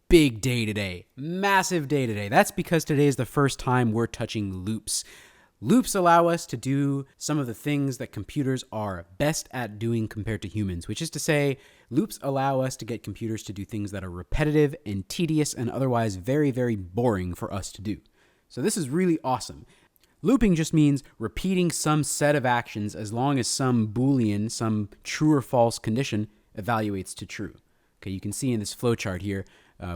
big day today. Massive day today. That's because today is the first time we're touching loops. Loops allow us to do some of the things that computers are best at doing compared to humans, which is to say, loops allow us to get computers to do things that are repetitive and tedious and otherwise very, very boring for us to do. So this is really awesome. Looping just means repeating some set of actions as long as some Boolean, some true or false condition evaluates to true. Okay, you can see in this flowchart here,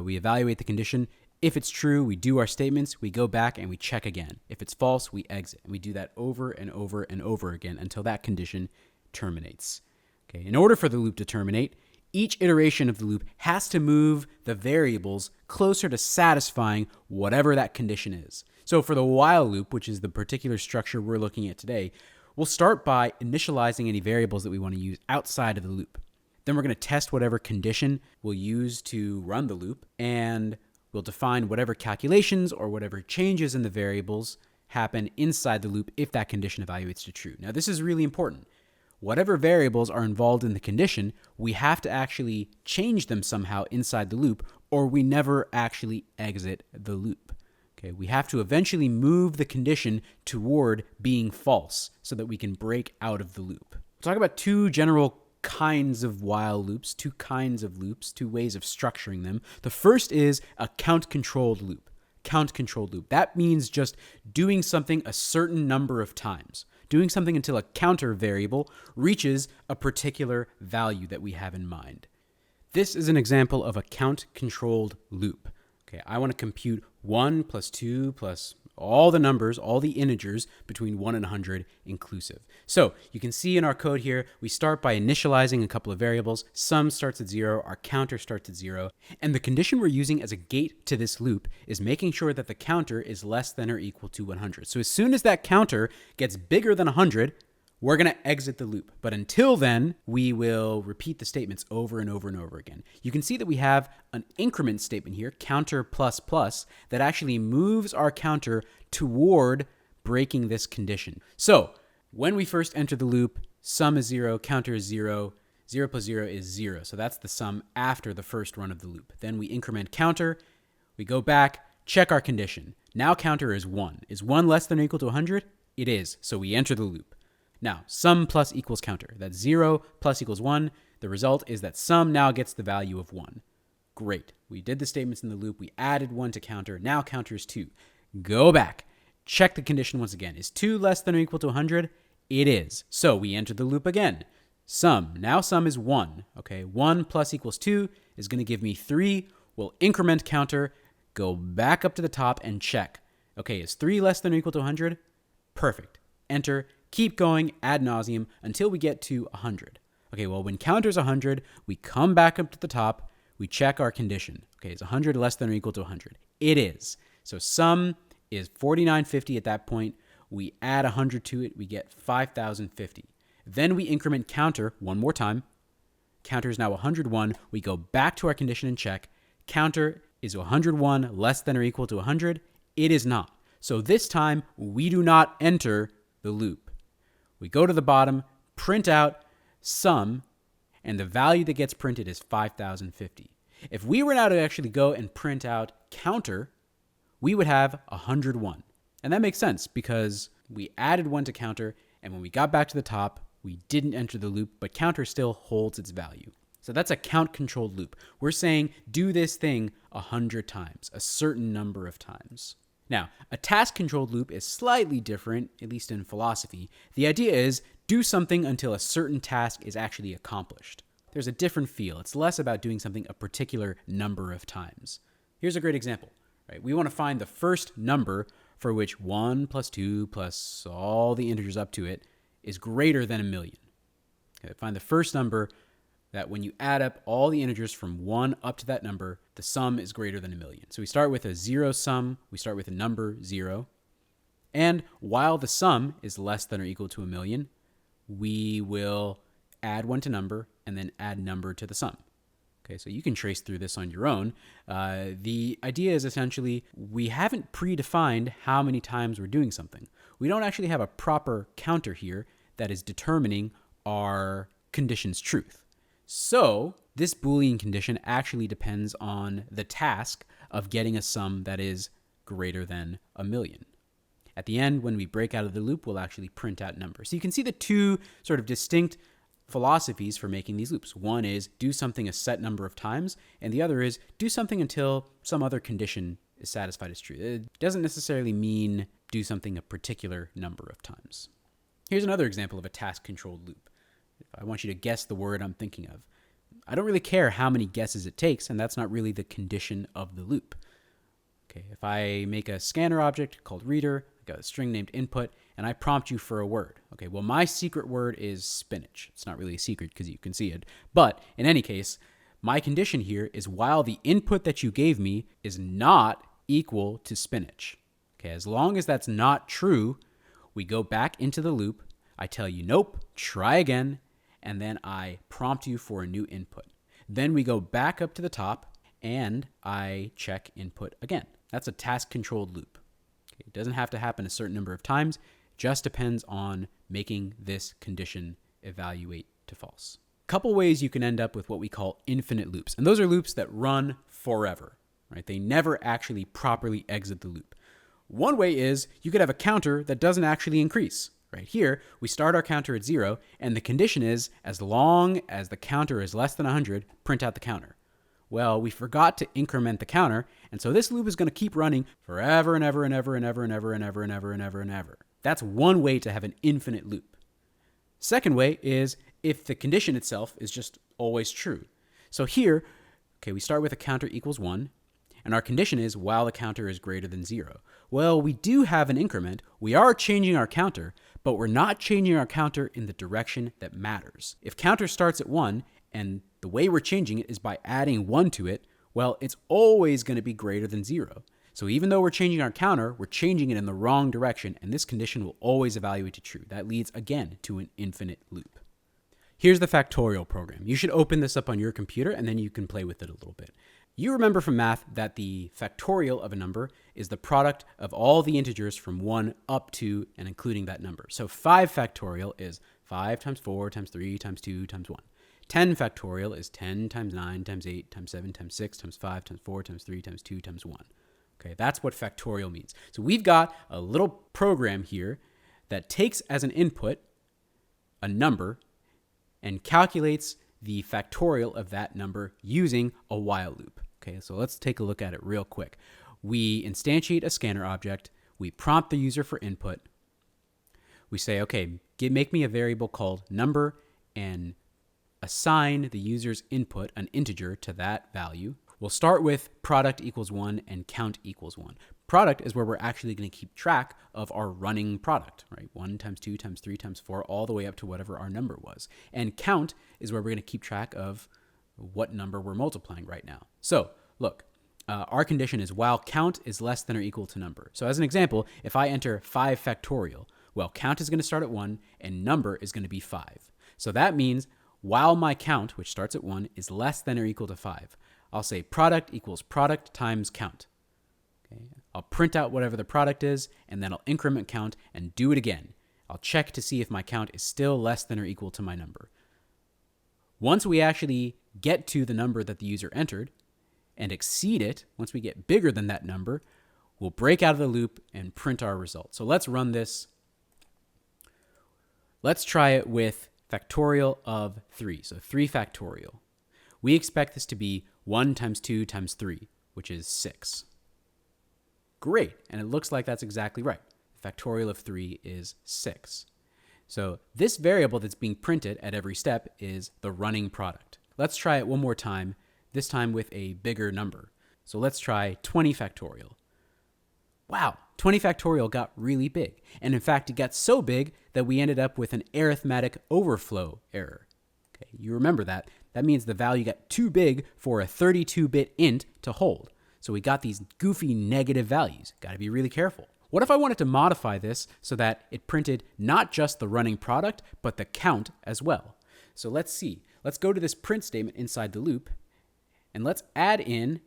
we evaluate the condition. If it's true, we do our statements, we go back and we check again. If it's false, we exit. And we do that over and over and over again until that condition terminates. Okay, in order for the loop to terminate, each iteration of the loop has to move the variables closer to satisfying whatever that condition is. So for the while loop, which is the particular structure we're looking at today, we'll start by initializing any variables that we want to use outside of the loop. Then we're going to test whatever condition we'll use to run the loop, and we'll define whatever calculations or whatever changes in the variables happen inside the loop if that condition evaluates to true. Now, this is really important. Whatever variables are involved in the condition, we have to actually change them somehow inside the loop, or we never actually exit the loop. Okay, we have to eventually move the condition toward being false so that we can break out of the loop. We'll talk about two general kinds of while loops, two ways of structuring them. The first is a count-controlled loop. Count-controlled loop. That means just doing something a certain number of times. Doing something until a counter variable reaches a particular value that we have in mind. This is an example of a count-controlled loop. Okay, I want to compute 1 plus 2 plus all the numbers, all the integers between 1 and 100 inclusive. So you can see in our code here, we start by initializing a couple of variables. Sum starts at 0, our counter starts at 0, and the condition we're using as a gate to this loop is making sure that the counter is less than or equal to 100. So as soon as that counter gets bigger than 100, we're going to exit the loop. But until then, we will repeat the statements over and over and over again. You can see that we have an increment statement here, counter plus plus, that actually moves our counter toward breaking this condition. So when we first enter the loop, sum is 0, counter is 0, 0 plus 0 is 0. So that's the sum after the first run of the loop. Then we increment counter, we go back, check our condition. Now counter is 1. Is 1 less than or equal to 100? It is, so we enter the loop. Now, sum plus equals counter. That's 0 plus equals 1. The result is that sum now gets the value of 1. Great. We did the statements in the loop. We added 1 to counter. Now counter is 2. Go back. Check the condition once again. Is 2 less than or equal to 100? It is. So we enter the loop again. Sum. Now sum is 1. Okay, 1 plus equals 2 is going to give me 3. We'll increment counter, go back up to the top and check. Okay, is 3 less than or equal to 100? Perfect. Enter. Keep going ad nauseum until we get to 100. Okay, well, when counter's 100, we come back up to the top, we check our condition. Okay, is 100 less than or equal to 100? It is. So sum is 4950 at that point. We add 100 to it, we get 5050. Then we increment counter one more time. Counter is now 101. We go back to our condition and check. Counter is 101 less than or equal to 100? It is not. So this time, we do not enter the loop. We go to the bottom, print out sum, and the value that gets printed is 5050. If we were now to actually go and print out counter, we would have 101. And that makes sense because we added 1 to counter, and when we got back to the top, we didn't enter the loop, but counter still holds its value. So that's a count-controlled loop. We're saying do this thing 100 times, a certain number of times. Now, a task-controlled loop is slightly different, at least in philosophy. The idea is do something until a certain task is actually accomplished. There's a different feel. It's less about doing something a particular number of times. Here's a great example. Right? We want to find the first number for which 1 plus 2 plus all the integers up to it is greater than 1,000,000. Okay, find the first number that when you add up all the integers from 1 up to that number, the sum is greater than 1,000,000. So we start with a 0 sum. We start with a number 0. And while the sum is less than or equal to 1,000,000, we will add 1 to number and then add number to the sum. Okay, so you can trace through this on your own. The idea is essentially we haven't predefined how many times we're doing something. We don't actually have a proper counter here that is determining our condition's truth. So this Boolean condition actually depends on the task of getting a sum that is greater than 1,000,000. At the end, when we break out of the loop, we'll actually print out numbers. So you can see the two sort of distinct philosophies for making these loops. One is do something a set number of times, and the other is do something until some other condition is satisfied as true. It doesn't necessarily mean do something a particular number of times. Here's another example of a task-controlled loop. If I want you to guess the word I'm thinking of, I don't really care how many guesses it takes, and that's not really the condition of the loop. Okay, if I make a scanner object called reader, I got a string named input, and I prompt you for a word. Okay, well, my secret word is spinach. It's not really a secret because you can see it. But in any case, my condition here is while the input that you gave me is not equal to spinach. Okay, as long as that's not true, we go back into the loop. I tell you, nope, try again, and then I prompt you for a new input. Then we go back up to the top, and I check input again. That's a task-controlled loop. Okay, it doesn't have to happen a certain number of times. It just depends on making this condition evaluate to false. Couple ways you can end up with what we call infinite loops, and those are loops that run forever. Right? They never actually properly exit the loop. One way is you could have a counter that doesn't actually increase. Right here, we start our counter at 0, and the condition is as long as the counter is less than 100, print out the counter. Well, we forgot to increment the counter, and so this loop is going to keep running forever and ever and ever and ever and ever and ever and ever and ever and ever. That's one way to have an infinite loop. Second way is if the condition itself is just always true. So here, okay, we start with a counter equals 1, and our condition is while the counter is greater than 0. Well, we do have an increment. We are changing our counter, but we're not changing our counter in the direction that matters. If counter starts at 1, and the way we're changing it is by adding 1 to it, well, it's always going to be greater than 0. So even though we're changing our counter, we're changing it in the wrong direction, and this condition will always evaluate to true. That leads, again, to an infinite loop. Here's the factorial program. You should open this up on your computer, and then you can play with it a little bit. You remember from math that the factorial of a number is the product of all the integers from 1 up to and including that number. So 5 factorial is 5 times 4 times 3 times 2 times 1. 10 factorial is 10 times 9 times 8 times 7 times 6 times 5 times 4 times 3 times 2 times 1. Okay, that's what factorial means. So we've got a little program here that takes as an input a number and calculates the factorial of that number using a while loop. Okay, so let's take a look at it real quick. We instantiate a scanner object. We prompt the user for input. We say, okay, make me a variable called number and assign the user's input, an integer, to that value. We'll start with product equals 1 and count equals 1. Product is where we're actually going to keep track of our running product, right? 1 times 2 times 3 times 4, all the way up to whatever our number was. And count is where we're going to keep track of what number we're multiplying right now. So look, our condition is while count is less than or equal to number. So as an example, if I enter 5 factorial, well, count is going to start at 1 and number is going to be 5. So that means while my count, which starts at 1, is less than or equal to 5, I'll say product equals product times count. Okay. I'll print out whatever the product is, and then I'll increment count and do it again. I'll check to see if my count is still less than or equal to my number. Once we actually get to the number that the user entered and exceed it, once we get bigger than that number, we'll break out of the loop and print our result. So let's run this. Let's try it with factorial of 3. So 3 factorial. We expect this to be 1 times 2 times 3, which is 6. Great, and it looks like that's exactly right. Factorial of 3 is 6. So this variable that's being printed at every step is the running product. Let's try it one more time, this time with a bigger number. So let's try 20 factorial. Wow, 20 factorial got really big. And in fact, it got so big that we ended up with an arithmetic overflow error. Okay, you remember that. That means the value got too big for a 32-bit int to hold. So we got these goofy negative values. Got to be really careful. What if I wanted to modify this so that it printed not just the running product, but the count as well? So let's see. Let's go to this print statement inside the loop, and let's add in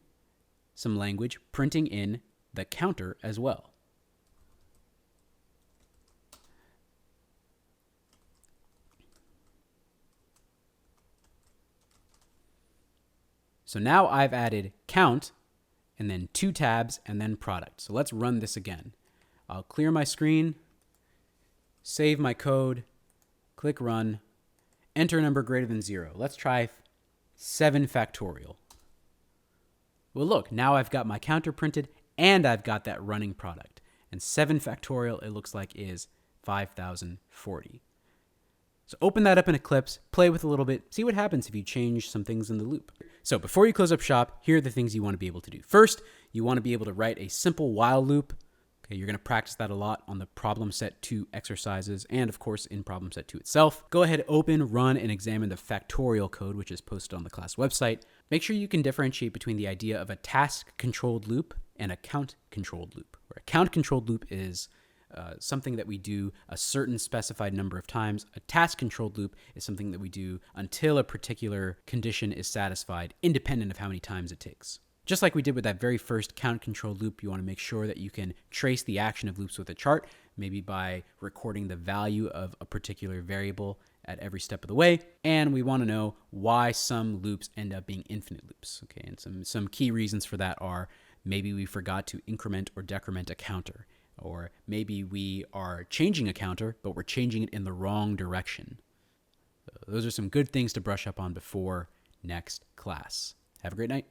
some language printing in the counter as well. So now I've added count and then 2 tabs and then product. So let's run this again. I'll clear my screen, save my code, click run, enter a number greater than 0. Let's try 7 factorial. Well, look, now I've got my counter printed and I've got that running product. And 7 factorial, it looks like, is 5040. So open that up in Eclipse, play with a little bit, see what happens if you change some things in the loop. So before you close up shop, here are the things you want to be able to do. First, you want to be able to write a simple while loop. Okay, you're going to practice that a lot on the problem set 2 exercises and, of course, in problem set 2 itself. Go ahead, open, run, and examine the factorial code, which is posted on the class website. Make sure you can differentiate between the idea of a task-controlled loop and a count-controlled loop. Where a count-controlled loop is something that we do a certain specified number of times. A task-controlled loop is something that we do until a particular condition is satisfied, independent of how many times it takes. Just like we did with that very first count-controlled loop, you want to make sure that you can trace the action of loops with a chart, maybe by recording the value of a particular variable at every step of the way. And we want to know why some loops end up being infinite loops. Okay, and some key reasons for that are maybe we forgot to increment or decrement a counter. Or maybe we are changing a counter, but we're changing it in the wrong direction. Those are some good things to brush up on before next class. Have a great night.